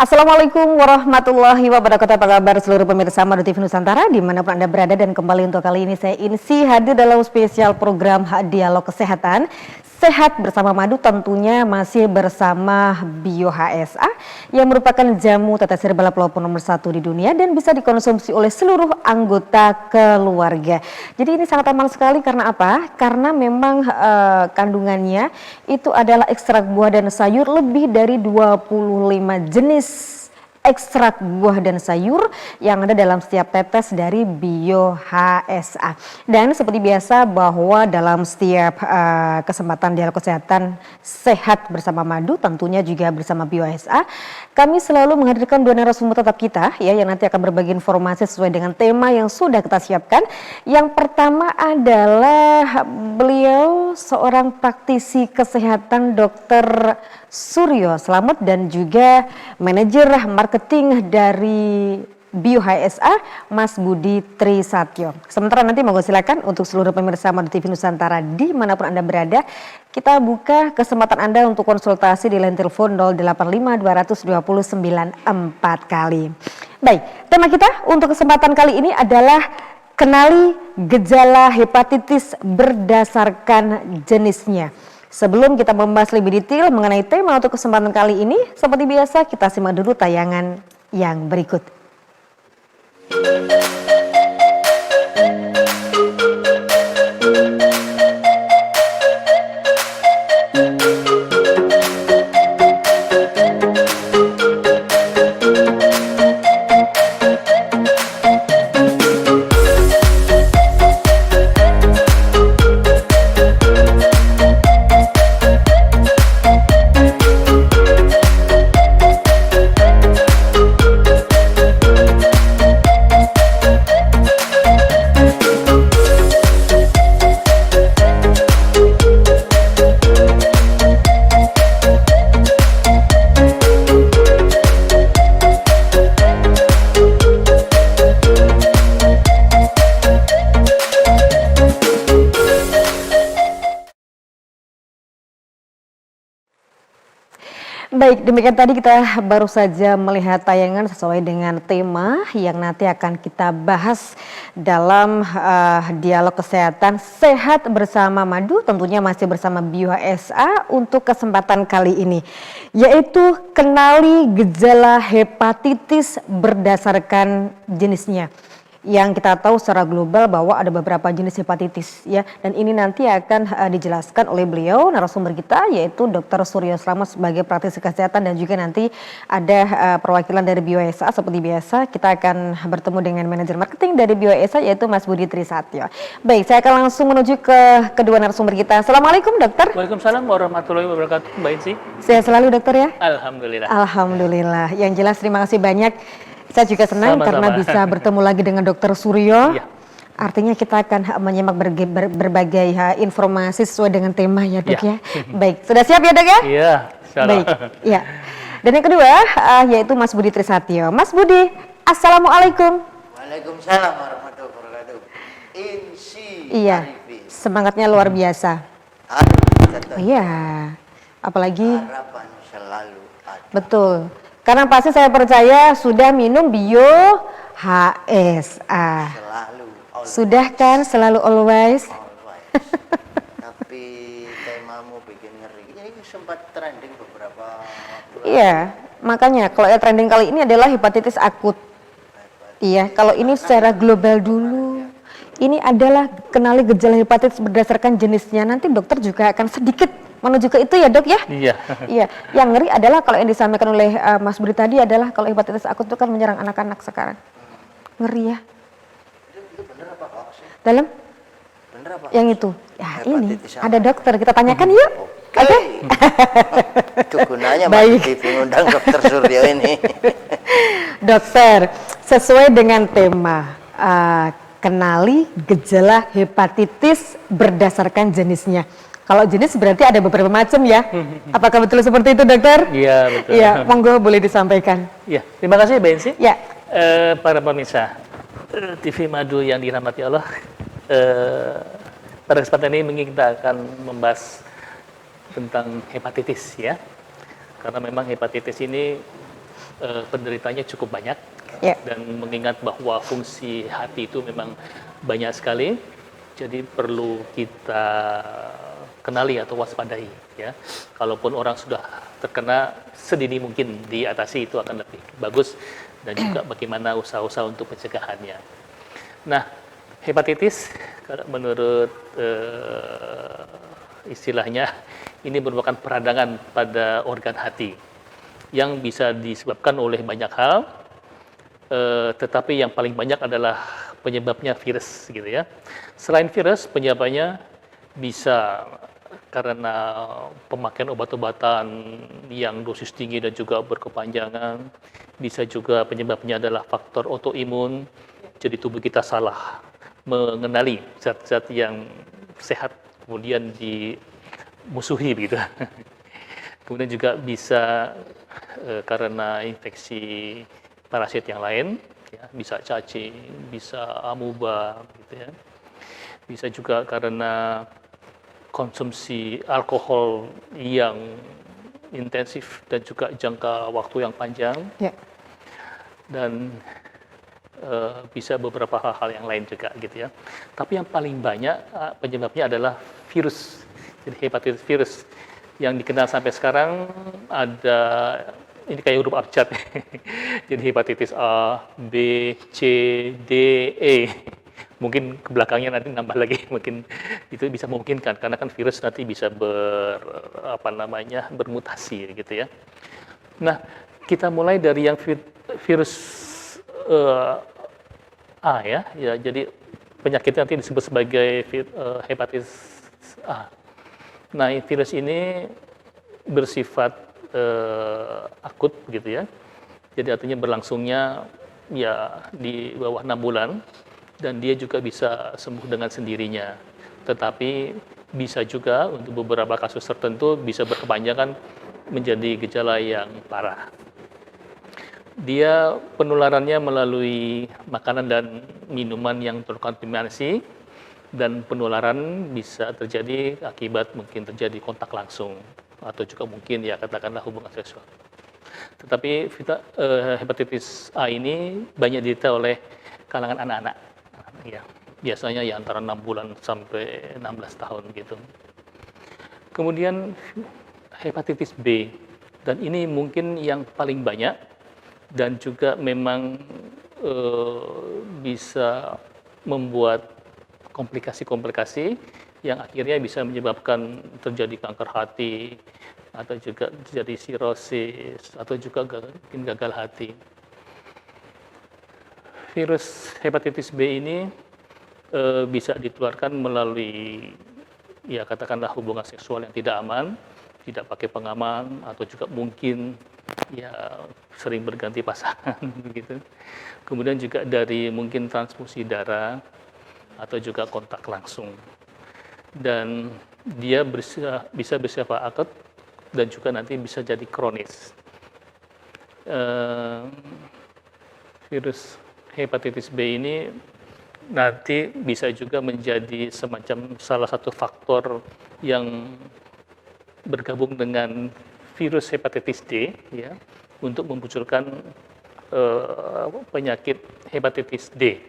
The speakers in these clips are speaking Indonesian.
Assalamualaikum warahmatullahi wabarakatuh. Apa kabar seluruh pemirsa Madu TV Nusantara dimanapun Anda berada, dan kembali untuk kali ini saya Insi hadir dalam spesial program Dialog Kesehatan. Sehat bersama Madu, tentunya masih bersama Bio HSA yang merupakan jamu tetes herbal pelopor nomor 1 di dunia dan bisa dikonsumsi oleh seluruh anggota keluarga. Jadi ini sangat aman sekali, karena apa? Karena memang kandungannya itu adalah ekstrak buah dan sayur, lebih dari 25 jenis ekstrak buah dan sayur yang ada dalam setiap tetes dari Bio HSA. Dan seperti biasa bahwa dalam setiap kesempatan dialog kesehatan sehat bersama Madu, tentunya juga bersama Bio HSA, kami selalu menghadirkan dua narasumber tetap kita ya, yang nanti akan berbagi informasi sesuai dengan tema yang sudah kita siapkan. Yang pertama adalah beliau seorang praktisi kesehatan, Dr. Suryo Slamet, dan juga manajer marketing dari Bio HSA, Mas Budi Trisatyo. Sementara nanti mau silakan untuk seluruh pemirsa Madu TV Nusantara dimanapun Anda berada, kita buka kesempatan Anda untuk konsultasi di line telepon 085 229 4 kali. Baik, tema kita untuk kesempatan kali ini adalah kenali gejala hepatitis berdasarkan jenisnya. Sebelum kita membahas lebih detail mengenai tema untuk kesempatan kali ini, seperti biasa kita simak dulu tayangan yang berikut. Baik, demikian tadi kita baru saja melihat tayangan sesuai dengan tema yang nanti akan kita bahas dalam dialog kesehatan sehat bersama Madu, tentunya masih bersama Bio HSA untuk kesempatan kali ini, yaitu kenali gejala hepatitis berdasarkan jenisnya. Yang kita tahu secara global bahwa ada beberapa jenis hepatitis ya, dan ini nanti akan dijelaskan oleh beliau narasumber kita, yaitu Dr. Suryo Slamet sebagai praktisi kesehatan, dan juga nanti ada perwakilan dari Bio HSA. Seperti biasa kita akan bertemu dengan manajer marketing dari Bio HSA, yaitu Mas Budi Trisatyo. Baik, saya akan langsung menuju ke kedua narasumber kita. Assalamualaikum dokter. Waalaikumsalam warahmatullahi wabarakatuh. Mbak Insi. Sehat selalu dokter ya. Alhamdulillah. Alhamdulillah. Yang jelas terima kasih banyak. Saya juga senang karena bisa bertemu lagi dengan Dr. Suryo. Ya. Artinya kita akan menyimak berbagai informasi sesuai dengan tema ya dok ya. Baik, sudah siap ya dok ya? Iya. Baik, ya. Dan yang kedua yaitu Mas Budi Trisatyo. Mas Budi, assalamualaikum. Waalaikumsalam warahmatullahi wabarakatuh. Insi. Iya, semangatnya luar biasa. Iya, apalagi. Harapan selalu ada. Betul. Karena pasti saya percaya sudah minum Bio HSA. Selalu. Always. Sudah kan, selalu always. Tapi temamu bikin ngeri. Ini sempat trending beberapa waktu. Iya, makanya kalau trending kali ini adalah hepatitis akut. Iya, kalau ini secara global dulu. Ini adalah kenali gejala hepatitis berdasarkan jenisnya. Nanti dokter juga akan sedikit menuju ke itu ya dok ya? Iya. Iya. Yang ngeri adalah kalau yang disampaikan oleh Mas Budi tadi adalah kalau hepatitis akut itu kan menyerang anak-anak sekarang. Ngeri ya. Itu bener apa hoax? Dalam? Bener apa? Yang itu. Ya ini apa? ada dokter, kita tanyakan yuk. Oke. Itu gunanya Mas TV ngundang Dr. Suryo ini. Dokter, sesuai dengan tema kenali gejala hepatitis berdasarkan jenisnya. Kalau jenis berarti ada beberapa macam ya. Apakah betul seperti itu dokter? Iya betul. Iya, monggo boleh disampaikan. Iya, terima kasih Mbak Insi. Ya. Para pemirsa TV Madu yang dirahmati Allah. Pada kesempatan ini kita akan membahas tentang hepatitis ya. Karena memang hepatitis ini penderitanya cukup banyak. Ya. Dan mengingat bahwa fungsi hati itu memang banyak sekali, jadi perlu kita kenali atau waspadai ya. Kalaupun orang sudah terkena, sedini mungkin diatasi itu akan lebih bagus, dan juga bagaimana usaha-usaha untuk pencegahannya. Nah, hepatitis menurut istilahnya ini merupakan peradangan pada organ hati yang bisa disebabkan oleh banyak hal, tetapi yang paling banyak adalah penyebabnya virus gitu ya. Selain virus, penyebabnya bisa karena pemakaian obat-obatan yang dosis tinggi dan juga berkepanjangan. Bisa juga penyebabnya adalah faktor autoimun, jadi tubuh kita salah mengenali zat-zat yang sehat kemudian dimusuhi begitu. Kemudian juga bisa karena infeksi parasit yang lain, ya, bisa cacing, bisa amuba, gitu ya. Bisa juga karena konsumsi alkohol yang intensif dan juga jangka waktu yang panjang, Ya. dan bisa beberapa hal-hal yang lain juga, gitu ya. Tapi yang paling banyak penyebabnya adalah virus, jadi hepatitis virus yang dikenal sampai sekarang ada. Ini kayak huruf abjad, jadi hepatitis A, B, C, D, E. Mungkin ke belakangnya nanti nambah lagi, mungkin itu bisa memungkinkan karena kan virus nanti bisa bermutasi gitu ya. Nah, kita mulai dari yang virus A ya, jadi penyakitnya nanti disebut sebagai hepatitis A. Nah, virus ini bersifat akut gitu ya. Jadi artinya berlangsungnya ya di bawah 6 bulan, dan dia juga bisa sembuh dengan sendirinya. Tetapi bisa juga untuk beberapa kasus tertentu bisa berkepanjangan menjadi gejala yang parah. Dia penularannya melalui makanan dan minuman yang terkontaminasi, dan penularan bisa terjadi akibat mungkin terjadi kontak langsung atau juga mungkin ya katakanlah hubungan seksual. Tetapi hepatitis A ini banyak diderita oleh kalangan anak-anak, ya, biasanya ya antara 6 bulan sampai 16 tahun gitu. Kemudian hepatitis B, dan ini mungkin yang paling banyak dan juga memang bisa membuat komplikasi-komplikasi yang akhirnya bisa menyebabkan terjadi kanker hati, atau juga terjadi sirosis, atau juga mungkin gagal hati. Virus hepatitis B ini bisa ditularkan melalui ya katakanlah hubungan seksual yang tidak aman, tidak pakai pengaman, atau juga mungkin ya sering berganti pasangan begitu. Kemudian juga dari mungkin transfusi darah atau juga kontak langsung. Dan dia bisa bersifat akut dan juga nanti bisa jadi kronis. Virus hepatitis B ini nanti bisa juga menjadi semacam salah satu faktor yang bergabung dengan virus hepatitis D ya, untuk memunculkan penyakit hepatitis D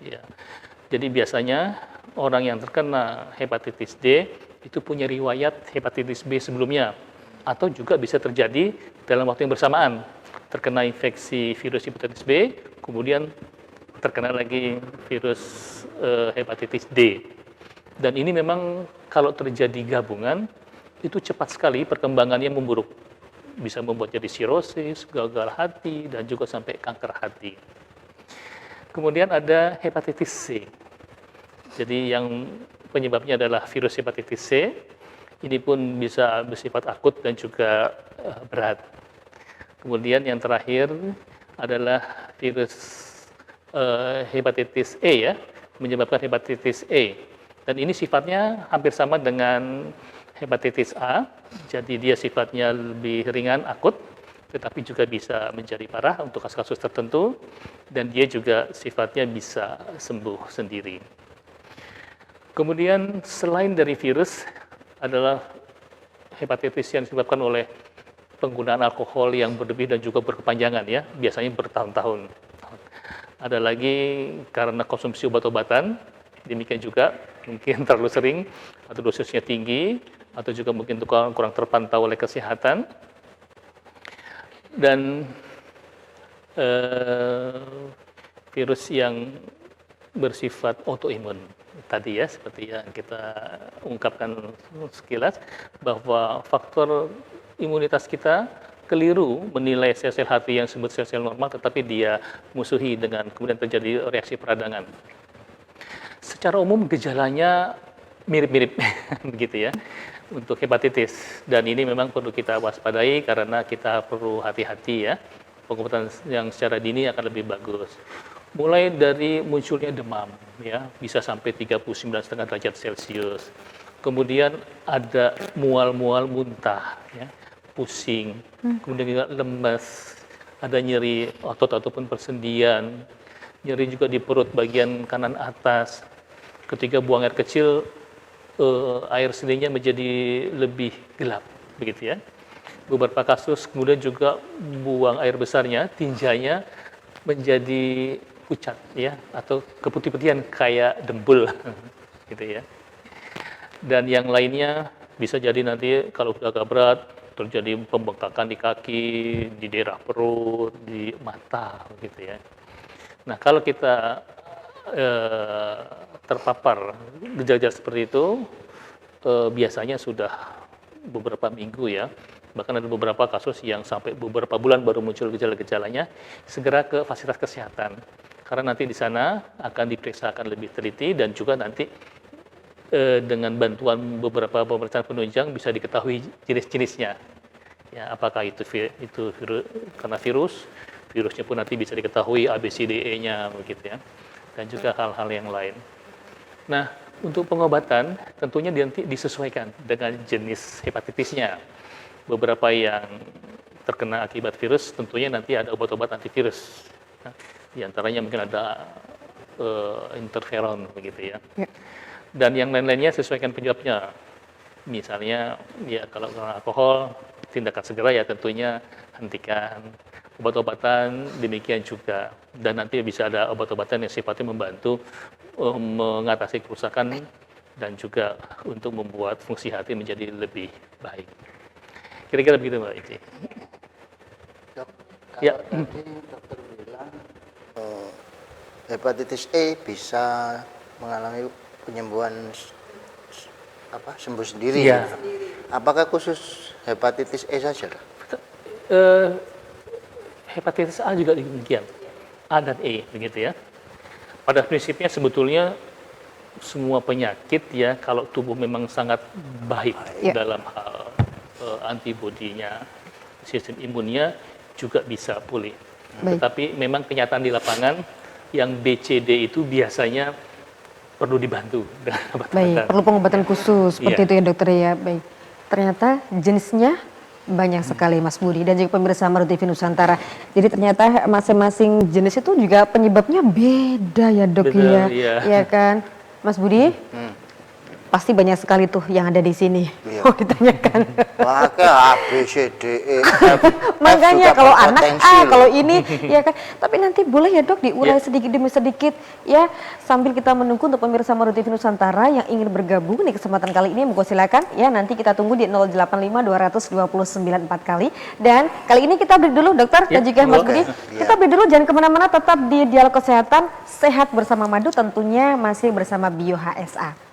ya. Jadi biasanya orang yang terkena hepatitis D itu punya riwayat hepatitis B sebelumnya, atau juga bisa terjadi dalam waktu yang bersamaan terkena infeksi virus hepatitis B, kemudian terkena lagi virus hepatitis D. Dan ini memang kalau terjadi gabungan itu cepat sekali perkembangannya memburuk, bisa membuat jadi sirosis, gagal hati, dan juga sampai kanker hati. Kemudian ada hepatitis C. Jadi yang penyebabnya adalah virus hepatitis C. Ini pun bisa bersifat akut dan juga berat. Kemudian yang terakhir adalah virus hepatitis E ya, menyebabkan hepatitis E. Dan ini sifatnya hampir sama dengan hepatitis A. Jadi dia sifatnya lebih ringan, akut, tetapi juga bisa menjadi parah untuk kasus-kasus tertentu, dan dia juga sifatnya bisa sembuh sendiri. Kemudian selain dari virus adalah hepatitis yang disebabkan oleh penggunaan alkohol yang berlebih dan juga berkepanjangan ya, biasanya bertahun-tahun. Ada lagi karena konsumsi obat-obatan, demikian juga mungkin terlalu sering atau dosisnya tinggi atau juga mungkin kurang terpantau oleh kesehatan. Dan virus yang bersifat autoimun tadi ya, seperti yang kita ungkapkan sekilas, bahwa faktor imunitas kita keliru menilai sel-sel hati yang disebut sel-sel normal, tetapi dia musuhi dengan kemudian terjadi reaksi peradangan. Secara umum gejalanya mirip-mirip begitu ya untuk hepatitis, dan ini memang perlu kita waspadai karena kita perlu hati-hati ya. Pengobatan yang secara dini akan lebih bagus. Mulai dari munculnya demam, ya bisa sampai 39,5 derajat Celcius. Kemudian ada mual-mual muntah, ya, pusing, kemudian juga lemas, ada nyeri otot ataupun persendian, nyeri juga di perut bagian kanan atas. Ketika buang air kecil, air seninya menjadi lebih gelap, begitu ya. Beberapa kasus kemudian juga buang air besarnya, tinjanya menjadi pucat ya, atau keputih-putihan kayak dembul gitu ya. Dan yang lainnya bisa jadi nanti kalau sudah agak berat terjadi pembengkakan di kaki, di daerah perut, di mata gitu ya. Nah, kalau kita terpapar gejala seperti itu, biasanya sudah beberapa minggu ya, bahkan ada beberapa kasus yang sampai beberapa bulan baru muncul gejala-gejalanya, segera ke fasilitas kesehatan. Karena nanti di sana akan diperiksakan lebih teliti dan juga nanti dengan bantuan beberapa pemeriksaan penunjang bisa diketahui jenis-jenisnya. Ya, apakah itu virus, karena virusnya pun nanti bisa diketahui ABCDE-nya begitu ya. Dan juga hal-hal yang lain. Nah, untuk pengobatan tentunya nanti disesuaikan dengan jenis hepatitisnya. Beberapa yang terkena akibat virus tentunya nanti ada obat-obat antivirus. Nah, di antaranya mungkin ada interferon begitu ya. Dan yang lain-lainnya sesuaikan penyebabnya. Misalnya ya kalau alkohol tindakan segera ya tentunya hentikan. Obat-obatan demikian juga, dan nanti bisa ada obat-obatan yang sifatnya membantu mengatasi kerusakan dan juga untuk membuat fungsi hati menjadi lebih baik. Kira-kira begitu Mbak Ici. Dok, kalau Ya. tadi dokter bilang hepatitis E bisa mengalami penyembuhan sembuh sendiri. Ya. Apakah khusus hepatitis E saja? Hepatitis A juga demikian, A dan E begitu ya. Pada prinsipnya sebetulnya semua penyakit ya, kalau tubuh memang sangat baik dalam hal antibodinya, sistem imunnya juga bisa pulih. Tetapi memang kenyataan di lapangan yang BCD itu biasanya perlu dibantu dengan obat-obatan. Baik, perlu pengobatan khusus seperti itu ya dokter ya. Baik, ternyata jenisnya banyak sekali Mas Budi dan juga pemirsa Maru TV Nusantara. Jadi ternyata masing-masing jenis itu juga penyebabnya beda ya dok. Benar, ya kan Mas Budi? Pasti banyak sekali tuh yang ada di sini. Iya. Oh ditanyakan. Wah, ke A, B, C, D, E, F. Makanya F juga kalau anak berpotensi A, loh. kalau ini ya kan. Tapi nanti boleh ya dok diurai sedikit demi sedikit ya, sambil kita menunggu untuk pemirsa Maru TV Nusantara yang ingin bergabung di kesempatan kali ini, monggo silakan ya, nanti kita tunggu di 085 229 4 kali. Dan kali ini kita break dulu dokter dan juga Mas Budi. Kita break dulu, jangan kemana-mana, tetap di Dialog Kesehatan Sehat bersama Madu, tentunya masih bersama Bio HSA.